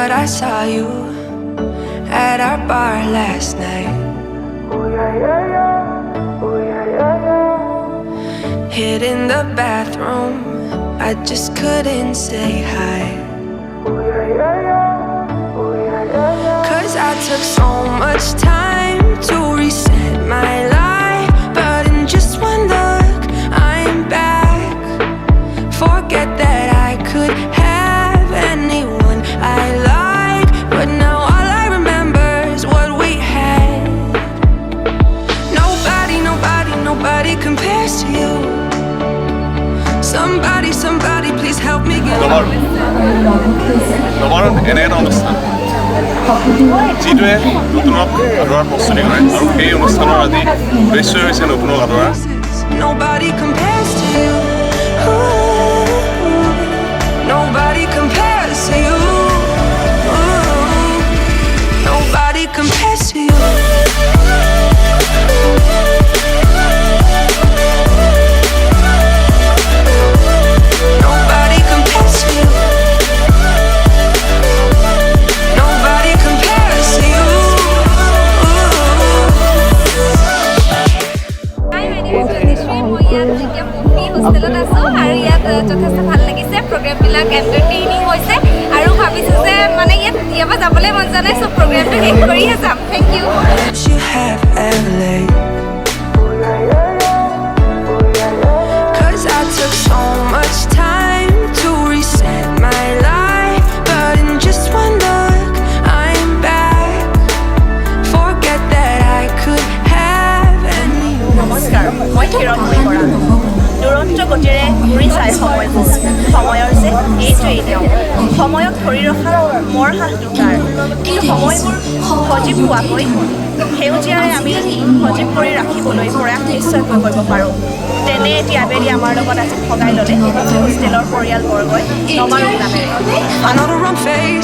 but I saw you at our bar last night. Hid in the bathroom, I just couldn't say hi. 'Cause I took so much time to reset my life, but in just one look, I'm back. Forget that I could have anyone I like, but now all I remember is what we had. Nobody, nobody, nobody compares to you. Somebody, somebody, please help me get over. নবাৰত এনে এটা অনুষ্ঠান যিটোৱে নতুনক আদৰাৰ প্ৰস্তুতি কৰে আৰু সেই অনুষ্ঠানৰ আজি উদ্দেশ্যই হৈছে নতুনক আদৰা। Nobody compares to you. Nobody compares to you. Nobody compares to you. Nobody compares to you. Nobody compares to you. Hi, my name is Jyotishri. মই ইয়াত যেতিয়া পঢ়ি হোষ্টেলত আছোঁ আৰু ইয়াত যথেষ্ট ভাল লাগিছে। প্ৰগ্ৰেমবিলাক এণ্টাৰটেইনিং হৈছে আৰু ভাবিছোঁ যে মানে ইয়াৰ পৰা যাবলৈ মন যোৱা নাই, চ' প্ৰগ্ৰেমটো শেষ কৰিহে যাম। Thank you. You have LA. 'Cause I took so much time to reset my life, but in just one look, I'm back. Forget that I could have anyone. নমস্কাৰ, মই ক্ষীৰময়ী বৰা। দুৰন্ত গতিৰে ঘূৰি চাই সময়ৰ যে এইটোৱেই নিয়ম। সময়ক ধৰি ৰখা মোৰ হাত দুটাৰ, কিন্তু সময়বোৰ সজীৱ হোৱাকৈ সেউজীয়াৰে আমি সজীৱ কৰি ৰাখিবলৈ প্ৰয়াস নিশ্চয়কৈ কৰিব পাৰোঁ। তেনে এটি আবেলি আমাৰ লগত আজি ভগাই ল'লে হোষ্টেলৰ পৰিয়ালবৰ্গই নমাৰো নামে। I know the wrong face.